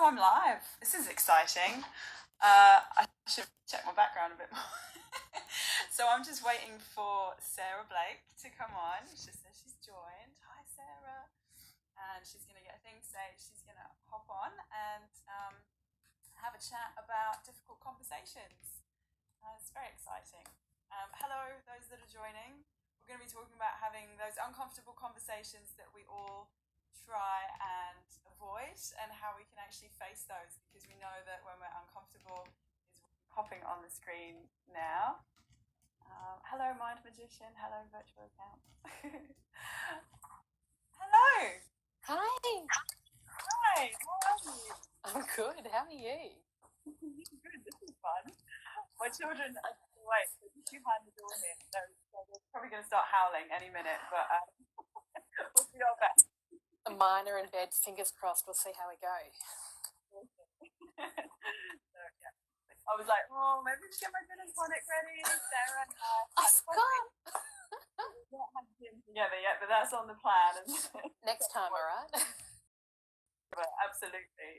So I'm live. This is exciting. I should check my background a bit more. So I'm just waiting for Sarah Blake to come on. She says she's joined. Hi, Sarah. And she's going to get a thing say. She's going to hop on and have a chat about difficult conversations. It's very exciting. Hello, those that are joining. We're going to be talking about having those uncomfortable conversations that we all try and avoid, and how we can actually face those, because we know that when we're uncomfortable is popping on the screen now. Hello, Mind Magician. Hello, Virtual Account. Hello. Hi. Hi. How are you? I'm good. How are you? Good. This is fun. My children are awake. They're just behind the door here. So they're probably going to start howling any minute, but we'll do our best. Mine are in bed. Fingers crossed. We'll see how we go. So, yeah. I was like, oh, maybe just get my gin and tonic ready. Sarah and I forgot. We've not had gin together yet, but that's on the plan. Next time, all right? But absolutely.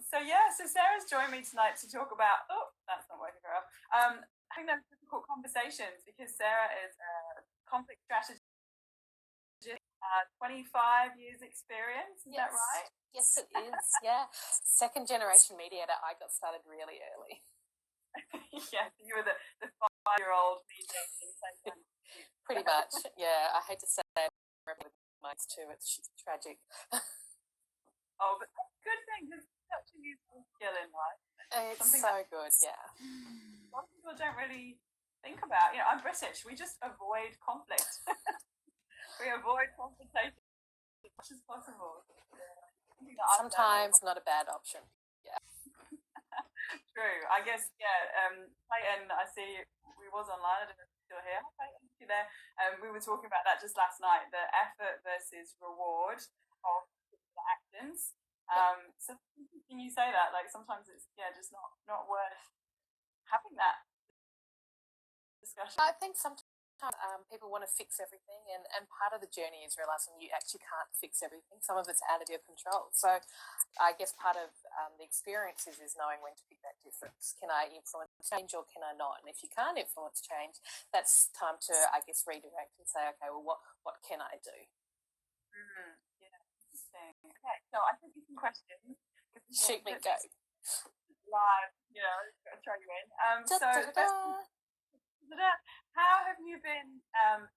So Sarah's joined me tonight to talk about, that's not working very well, having those difficult conversations, because Sarah is a conflict strategist, 25 years experience, is that right? Yes, it is, yeah. Second generation mediator. I got started really early. Yeah, so you were the 5-year-old mediator. Pretty much, yeah. I hate to say it, with mine too. It's tragic. Oh, but that's a good thing, because it's such a useful skill in life. It's so good, yeah. A lot of people don't really think about. I'm British. We just avoid conflict. We avoid confrontation as much as possible. Sometimes not a bad option. Yeah. True. I guess, Clayton, I see we was online. I don't know if you're still here. Hi, Clayton, you there? We were talking about that just last night, the effort versus reward of particular actions. So can you say that? Like, sometimes it's just not worth having that discussion. I think sometimes people want to fix everything, and part of the journey is realising you actually can't fix everything. Some of it's out of your control. So I guess part of the experience is knowing when to pick that difference. Can I influence change or can I not? And if you can't influence change, that's time to, I guess, redirect and say, okay, well, what can I do? Mm-hmm. Yeah, interesting. Okay, so I think you some questions. Shoot me, go. Live, throw you in. How have you been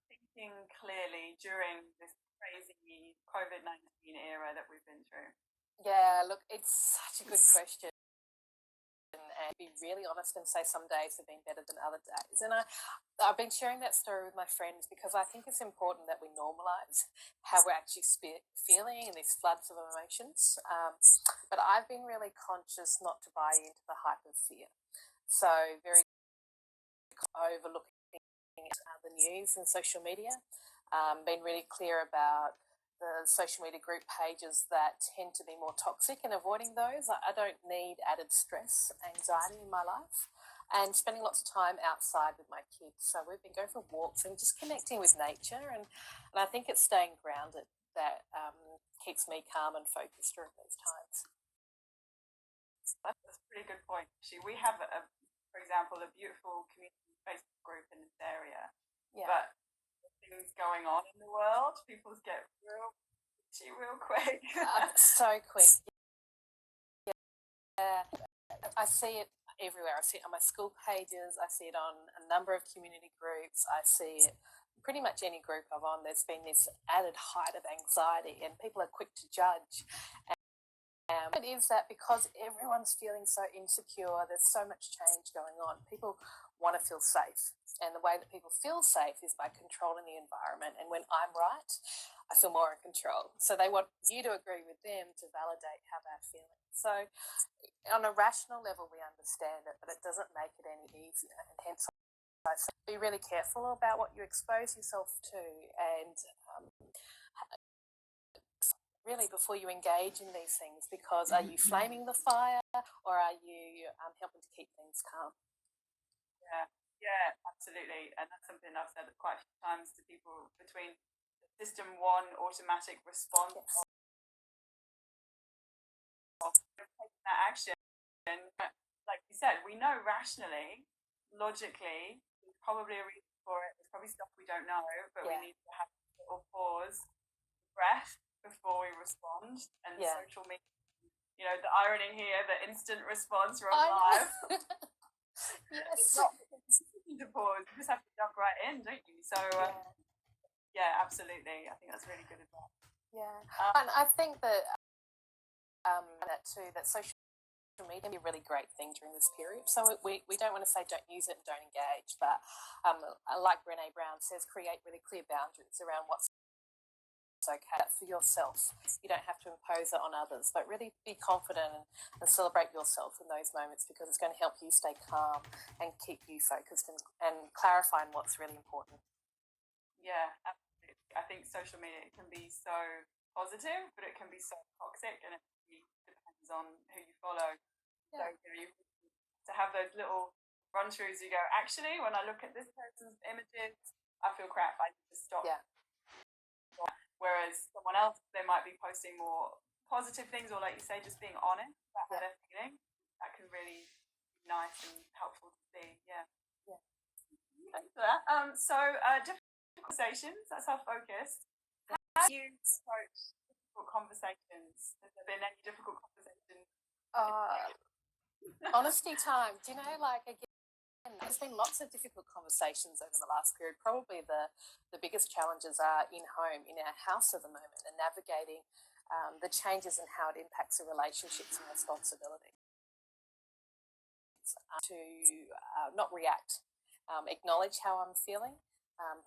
thinking clearly during this crazy COVID-19 era that we've been through? Yeah, look, it's such a good question. And be really honest and say some days have been better than other days. And I've been sharing that story with my friends because I think it's important that we normalise how we're actually feeling in these floods of emotions. But I've been really conscious not to buy into the hype of fear. So very overlooking the news and social media, been really clear about the social media group pages that tend to be more toxic, and avoiding those. I don't need added stress, anxiety in my life, and spending lots of time outside with my kids. So we've been going for walks and just connecting with nature, and I think it's staying grounded that keeps me calm and focused during these times. That's a pretty good point. Actually, we have, for example, a beautiful community Facebook group in this area, but things going on in the world, people get real quick. So quick. Yeah. I see it everywhere. I see it on my school pages. I see it on a number of community groups. I see it pretty much any group I'm on. There's been this added height of anxiety, and people are quick to judge. And it is that because everyone's feeling so insecure, there's so much change going on. People want to feel safe. And the way that people feel safe is by controlling the environment. And when I'm right, I feel more in control. So they want you to agree with them to validate how they're feeling. So on a rational level, we understand it, but it doesn't make it any easier. And hence, I say be really careful about what you expose yourself to, and really before you engage in these things, because are you flaming the fire or are you helping to keep things calm? Yeah, absolutely. And that's something I've said quite a few times to people, between the system one automatic response you said, we know rationally, logically, there's probably a reason for it. There's probably stuff we don't know, but we need to have a little pause, breath before we respond. And social media, you know, the irony here, the instant response from live. Yes. It's not to pause, you just have to jump right in, don't you? So yeah, absolutely. I think that's really good advice. Yeah, and I think that that too, that social media can be a really great thing during this period. So we don't want to say don't use it and don't engage, but like Brené Brown says, create really clear boundaries around what's okay for yourself. You don't have to impose it on others, but really be confident and celebrate yourself in those moments, because it's going to help you stay calm and keep you focused and clarifying what's really important. Yeah, absolutely. I think social media can be so positive, but it can be so toxic, and it really depends on who you follow. So you to have those little run throughs, you go, actually, when I look at this person's images, I feel crap. I need to stop. Whereas someone else, they might be posting more positive things, or like you say, just being honest about how they're feeling. That can really be nice and helpful to see. Yeah. Thanks for that. Difficult conversations, that's our focus. How do you approach difficult conversations? Has there been any difficult conversations? Honesty time. Do you know, like, again, there's been lots of difficult conversations over the last period. Probably the biggest challenges are in home, in our house at the moment, and navigating the changes and how it impacts the relationships and responsibilities. To not react, acknowledge how I'm feeling,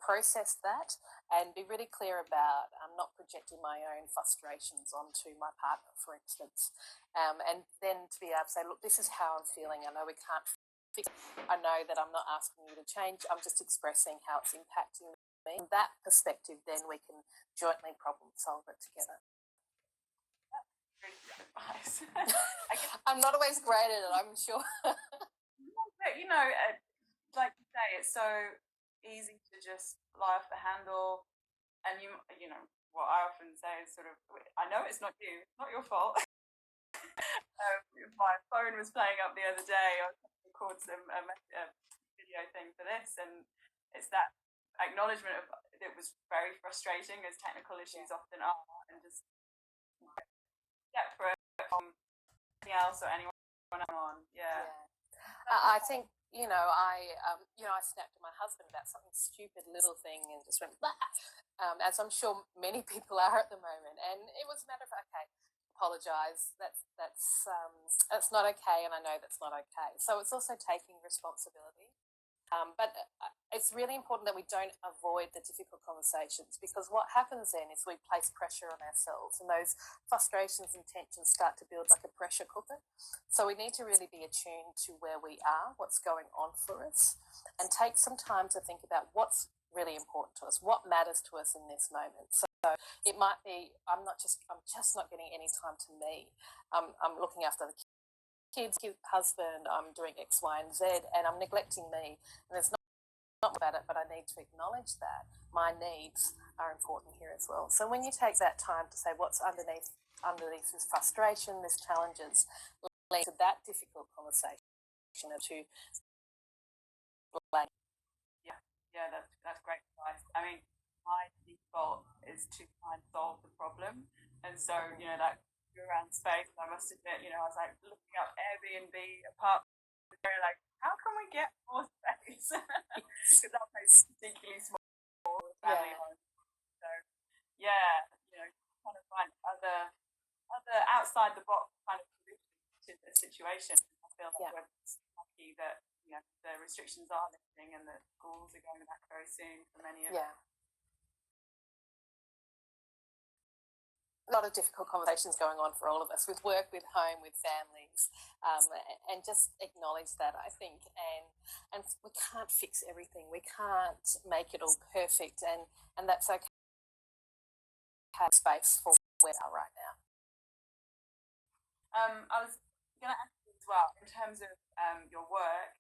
process that, and be really clear about not projecting my own frustrations onto my partner, for instance. And then to be able to say, look, this is how I'm feeling. I know we can't fix it. I know that I'm not asking you to change. I'm just expressing how it's impacting me. From that perspective, then we can jointly problem solve it together. Really good advice. I'm not always great at it, I'm sure. But, you know, like you say, it's so easy to just fly off the handle. And you know, what I often say is sort of, I know it's not you, it's not your fault. My phone was playing up the other day. I recorded a video thing for this, and it's that acknowledgement of it was very frustrating, as technical issues often are, and just separate from anything else or anyone on. I think, I snapped at my husband about something stupid little thing and just went, bah! As I'm sure many people are at the moment. And it was a matter of, okay, apologise, that's not okay, and I know that's not okay. So it's also taking responsibility. But it's really important that we don't avoid the difficult conversations, because what happens then is we place pressure on ourselves, and those frustrations and tensions start to build like a pressure cooker. So we need to really be attuned to where we are, what's going on for us, and take some time to think about what's really important to us, what matters to us in this moment. So it might be, I'm just not getting any time to me. I'm looking after the kids, husband, I'm doing X, Y, and Z, and I'm neglecting me. And it's not about it, but I need to acknowledge that my needs are important here as well. So when you take that time to say what's underneath this frustration, this challenges, lead to that difficult conversation to blame. Yeah, that's great advice. I mean, my default is to try and solve the problem, and so that around space, I must admit, I was like looking up Airbnb apartments, like, how can we get more space? Because that place is particularly small family home. So trying to find other outside the box kind of solutions to the situation. I feel like we're lucky that the restrictions are lifting and that schools are going back very soon for many of us. A lot of difficult conversations going on for all of us, with work, with home, with families, and just acknowledge that, I think, and we can't fix everything, we can't make it all perfect, and that's okay. Have space for where we are right now. I was going to ask you as well, in terms of your work,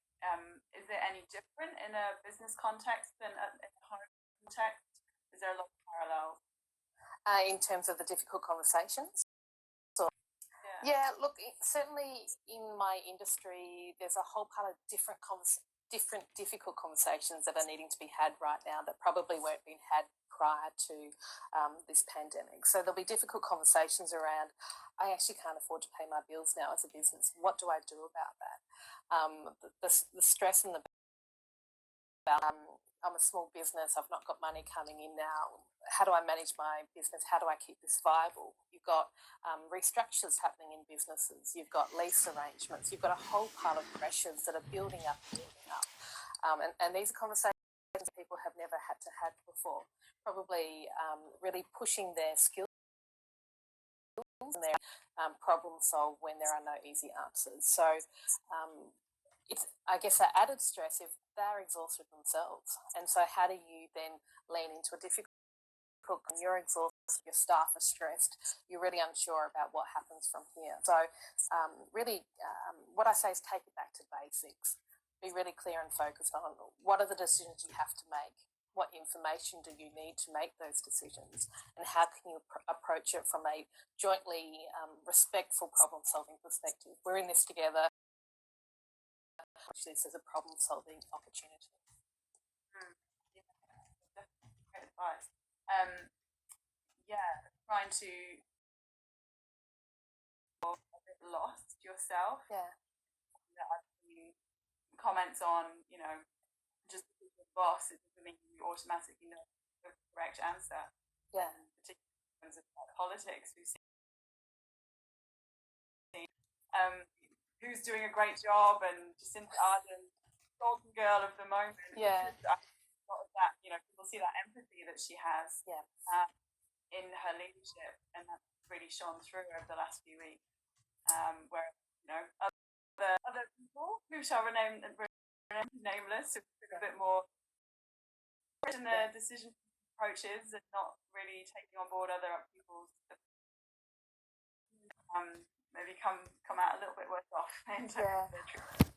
is it any different in a business context than in a home context? Is there a lot of parallels? In terms of the difficult conversations? Yeah, look, certainly in my industry, there's a whole part of different difficult conversations that are needing to be had right now that probably weren't being had prior to this pandemic. So there'll be difficult conversations around, I actually can't afford to pay my bills now as a business. What do I do about that? The stress and the I'm a small business, I've not got money coming in now. How do I manage my business? How do I keep this viable? You've got restructures happening in businesses, you've got lease arrangements, you've got a whole pile of pressures that are building up. And these are conversations people have never had to have before, probably really pushing their skills and their problem solve when there are no easy answers. So it's, I guess, that added stress if they're exhausted themselves. And so how do you then lean into a difficult, when you're exhausted, your staff are stressed, you're really unsure about what happens from here. So what I say is take it back to basics. Be really clear and focused on what are the decisions you have to make, what information do you need to make those decisions, and how can you approach it from a jointly respectful problem solving perspective. We're in this together. This as a problem solving opportunity. Yeah, great advice. Trying to a bit lost yourself. Yeah. I've seen comments on, just because you're the boss, it doesn't mean you automatically know the correct answer. Yeah. Particularly in terms of politics, we've seen who's doing a great job, and Jacinta Ardern, golden girl of the moment. Yeah. A lot of that, people see that empathy that she has in her leadership, and that's really shone through over the last few weeks. Where other people who shall remain nameless, who are a bit more in their decision approaches and not really taking on board other people's maybe come out a little bit worse off in terms of their treatment.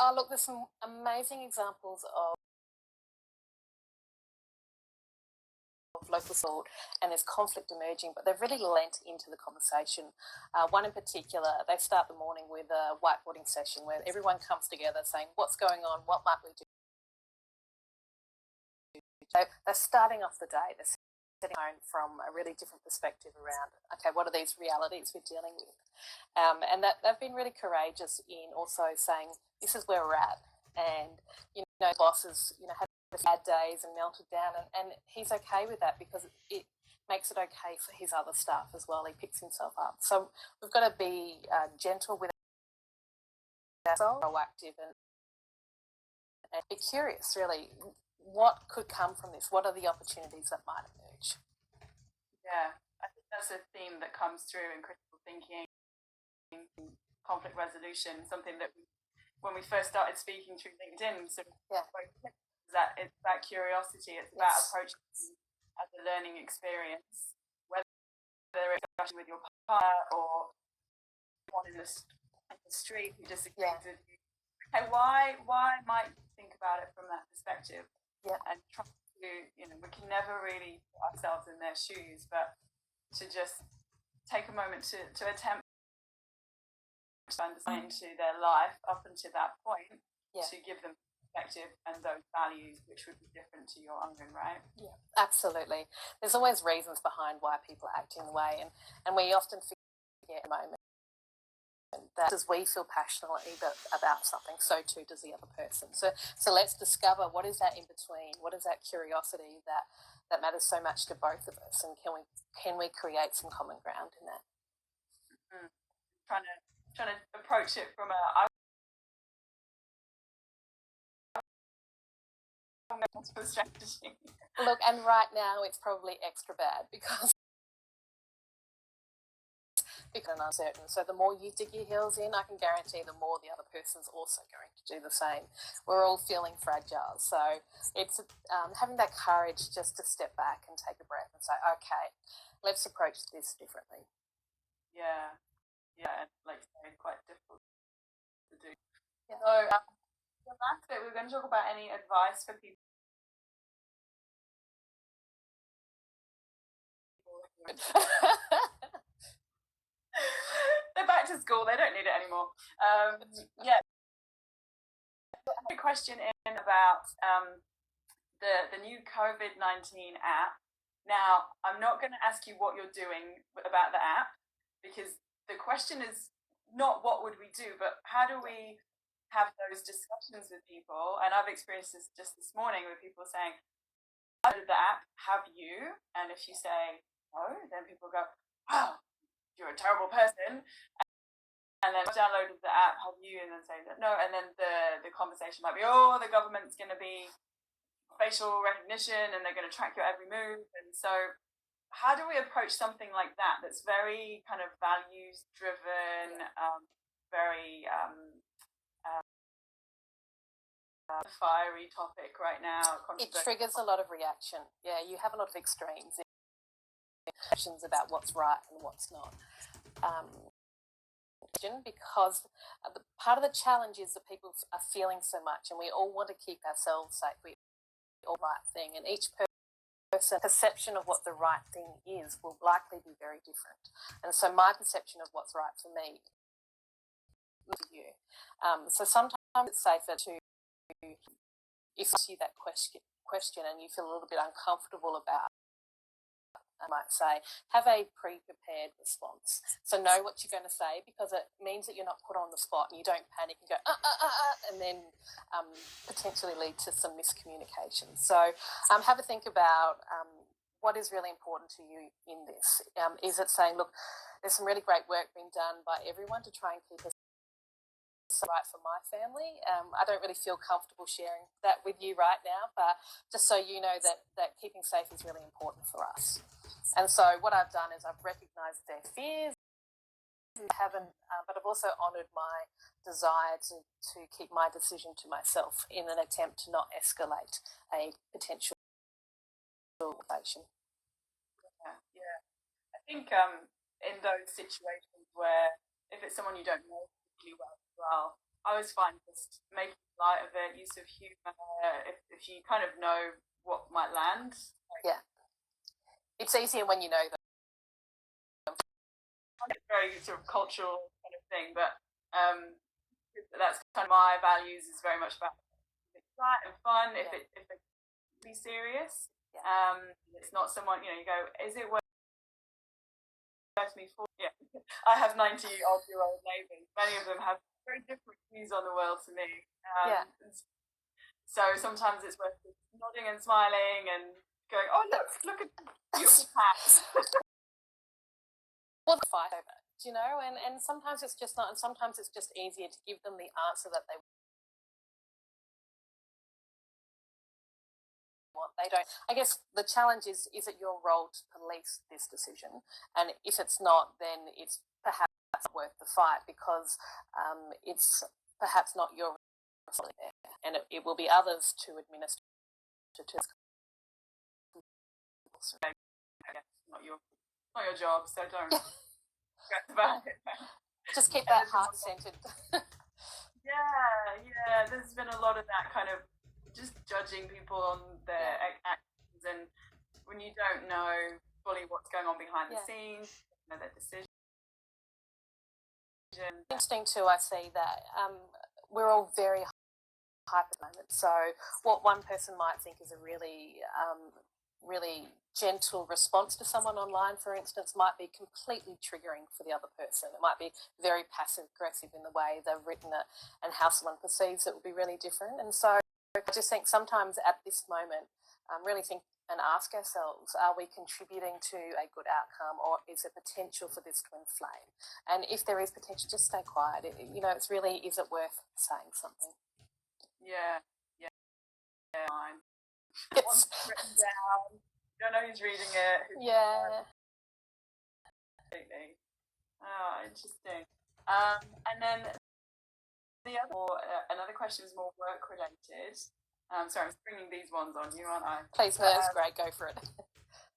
Oh, look, there's some amazing examples of local support, and there's conflict emerging, but they've really lent into the conversation. One in particular, they start the morning with a whiteboarding session where everyone comes together saying, what's going on, what might we do? They're starting off the day, they're setting home from a really different perspective around, okay, what are these realities we're dealing with? And that they've been really courageous in also saying, this is where we're at. And, bosses, had bad days and melted down, and he's okay with that because it makes it okay for his other staff as well. He picks himself up. So we've got to be gentle with ourselves, proactive, and be curious, really. What could come from this? What are the opportunities that might emerge? Yeah, I think that's a theme that comes through in critical thinking, conflict resolution, something that when we first started speaking through LinkedIn, that it's about curiosity, it's about approaching as a learning experience, whether it's with your partner or one in the street who disagrees with you. Okay, why might you think about it from that perspective? Yeah. And try to, we can never really put ourselves in their shoes, but to just take a moment to attempt to understand into their life up until that point, to give them perspective and those values which would be different to your own, right? Yeah, absolutely. There's always reasons behind why people are acting the way, and we often forget a moment that as we feel passionately about something, so too does the other person. So let's discover what is that in between, what is that curiosity that matters so much to both of us, and can we create some common ground in that? Trying to approach it from a strategy. Look, and right now it's probably extra bad because uncertain. So the more you dig your heels in, I can guarantee the more the other person's also going to do the same. We're all feeling fragile. So it's having that courage just to step back and take a breath and say, okay, let's approach this differently. Yeah, and like you say, quite difficult to do. Yeah. So the last bit, we're going to talk about any advice for people. school, they don't need it anymore. Yeah. A question in about the new COVID-19 app. Now, I'm not going to ask you what you're doing about the app, because the question is not what would we do, but how do we have those discussions with people? And I've experienced this just this morning with people saying, how did the app, have you? And if you say no, then people go, wow, you're a terrible person. And then downloaded the app, have you? And then say that no, and then the conversation might be, oh, the government's going to be facial recognition and they're going to track your every move. And so how do we approach something like that that's very kind of values driven, very fiery topic right now? It triggers a lot of reaction. Yeah, you have a lot of extremes about what's right and what's not. Because part of the challenge is that people are feeling so much, and we all want to keep ourselves safe. We all right thing, and each person's perception of what the right thing is will likely be very different. And so my perception of what's right for me for you. So sometimes it's safer to, if I ask you that question and you feel a little bit uncomfortable about, I might say, have a pre-prepared response. So know what you're going to say, because it means that you're not put on the spot and you don't panic and go, and then potentially lead to some miscommunication. So have a think about what is really important to you in this. Is it saying, look, there's some really great work being done by everyone to try and keep us right for my family. I don't really feel comfortable sharing that with you right now, but just so you know that keeping safe is really important for us. And so what I've done is I've recognised their fears, but I've also honoured my desire to keep my decision to myself in an attempt to not escalate a potential relation. Yeah. I think in those situations where if it's someone you don't know really well, I always find just making light of it, use of humour, if you kind of know what might land. Yeah. It's easier when you know them. It's very sort of cultural kind of thing, but that's kind of my values, is very much about it's light and fun. If it be serious, it's not someone, you go, is it worth me for? Yeah, I have 90-odd-year-old neighbours. Many of them have very different views on the world to me. So sometimes it's worth nodding and smiling and going, oh, look at beautiful hats. Well, the fight over, and sometimes it's just not, and sometimes it's just easier to give them the answer that they want. They don't. I guess the challenge is it your role to police this decision? And if it's not, then it's perhaps not worth the fight, because it's perhaps not your responsibility, and it will be others to administer to. Not your job, so don't stress about it. Just keep that heart-centered. Yeah. There's been a lot of that kind of just judging people on their actions, and when you don't know fully what's going on behind the scenes, their decision. Interesting too, I see that we're all very hyper at the moment. So what one person might think is a really gentle response to someone online, for instance, might be completely triggering for the other person. It might be very passive-aggressive in the way they've written it, and how someone perceives it will be really different. And so I just think sometimes at this moment, really think and ask ourselves, are we contributing to a good outcome, or is there potential for this to inflame? And if there is potential, just stay quiet. It's really, is it worth saying something? Yeah. Once it's written down, you don't know who's reading it. Completely. Oh, interesting. And then another question is more work related. Sorry, I'm bringing these ones on you, aren't I? Please, no, that's great. Go for it.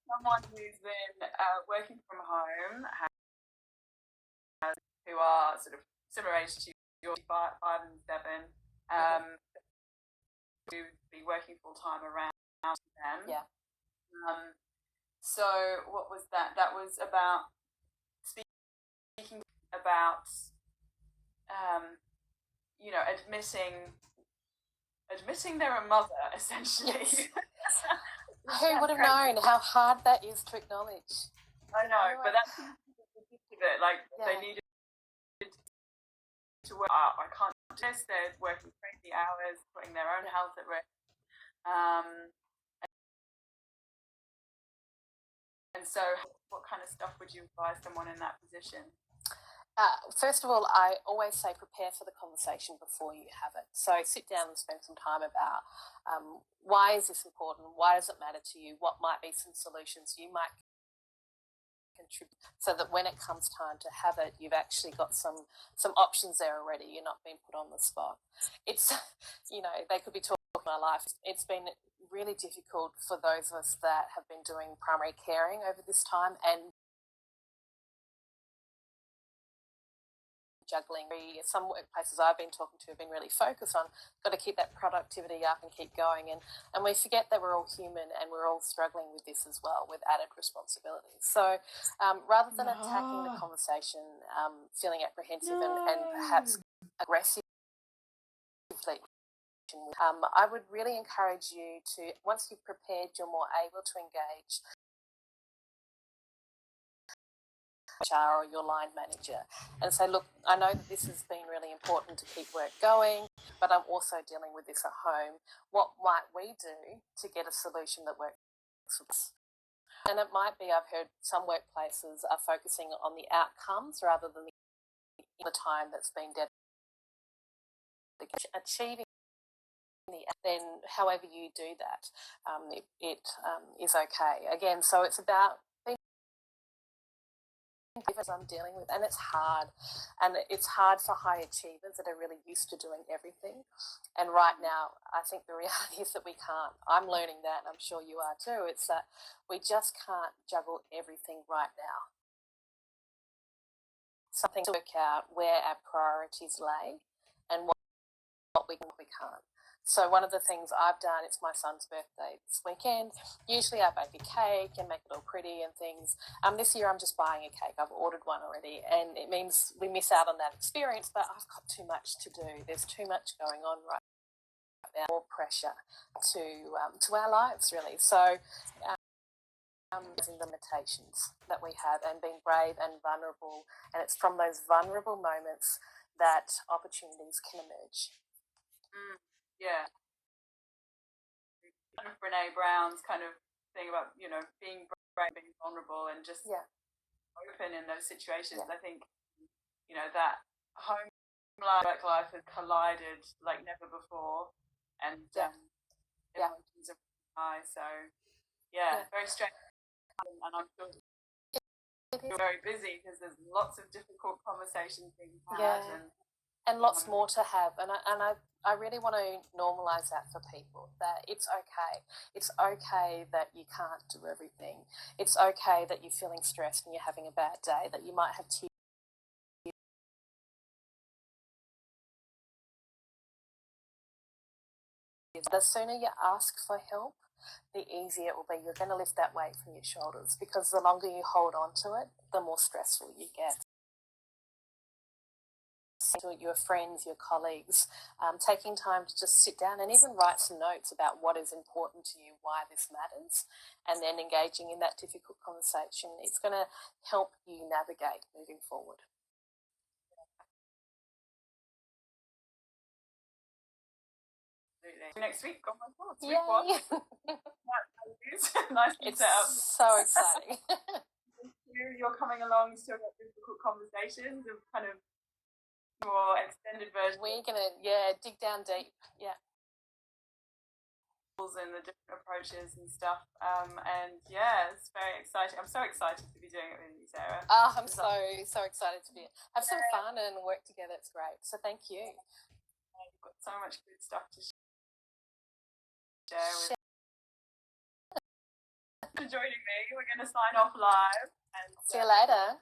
Someone who's been working from home, who are sort of similar age to you, 5 and 7, to be working full time around them. Yeah. So what was that? That was about speaking about you know, admitting they're a mother, essentially. Yes. Who would have known how hard that is to acknowledge? I know, but that's the gift of it. Like, they needed to work. I can't do this. They're working crazy hours, putting their own health at risk. And so, what kind of stuff would you advise someone in that position? First of all, I always say prepare for the conversation before you have it. So sit down and spend some time about why is this important? Why does it matter to you? What might be some solutions you might contribute, so that when it comes time to have it, you've actually got some options there already. You're not being put on the spot. It's, you know, they could be talking my life. It's been really difficult for those of us that have been doing primary caring over this time and juggling. Some workplaces I've been talking to have been really focused on got to keep that productivity up and keep going, and we forget that we're all human and we're all struggling with this as well, with added responsibilities. So rather than attacking the conversation, feeling apprehensive and perhaps aggressively, I would really encourage you to, once you've prepared, you're more able to engage or your line manager and say, look, I know that this has been really important to keep work going, but I'm also dealing with this at home. What might we do to get a solution that works for us? And it might be, I've heard some workplaces are focusing on the outcomes rather than the time that's been dedicated. Achieving then however you do that, it is okay. Again, so it's about as I'm dealing with, and it's hard for high achievers that are really used to doing everything, and right now I think the reality is that we can't. I'm learning that, and I'm sure you are too. It's that we just can't juggle everything right now. Something to work out where our priorities lay and what we can't. So one of the things I've done, it's my son's birthday this weekend. Usually I bake a cake and make it all pretty and things. This year I'm just buying a cake. I've ordered one already, and it means we miss out on that experience, but I've got too much to do. There's too much going on right now, more pressure to our lives, really. So the limitations that we have and being brave and vulnerable, and it's from those vulnerable moments that opportunities can emerge. Yeah. Kind of Brene Brown's kind of thing about, you know, being brave, being vulnerable, and just open in those situations. I think, you know, that home life, work life has collided like never before, and emotions are high. So very strange, and I'm sure you're very busy because there's lots of difficult conversations being had, and lots more to have. And I really want to normalise that for people, that it's okay. It's okay that you can't do everything. It's okay that you're feeling stressed and you're having a bad day, that you might have tears. The sooner you ask for help, the easier it will be. You're going to lift that weight from your shoulders, because the longer you hold on to it, the more stressful you get. To your friends, your colleagues, taking time to just sit down and even write some notes about what is important to you, why this matters, and then engaging in that difficult conversation. It's going to help you navigate moving forward. Absolutely. Next week, oh my God, week one. Nice to It's set up. So exciting. You're coming along to difficult conversations of kind of more extended version. We're going to, dig down deep. Yeah. And the different approaches and stuff. And it's very exciting. I'm so excited to be doing it with you, Sarah. Oh, I'm so excited to have some fun and work together. It's great. So thank you. You've got so much good stuff to share with. For joining me. We're going to sign off live. And see you later.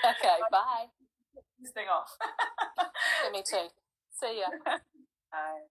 Okay, bye. This thing off. Yeah, me too. See ya. Bye.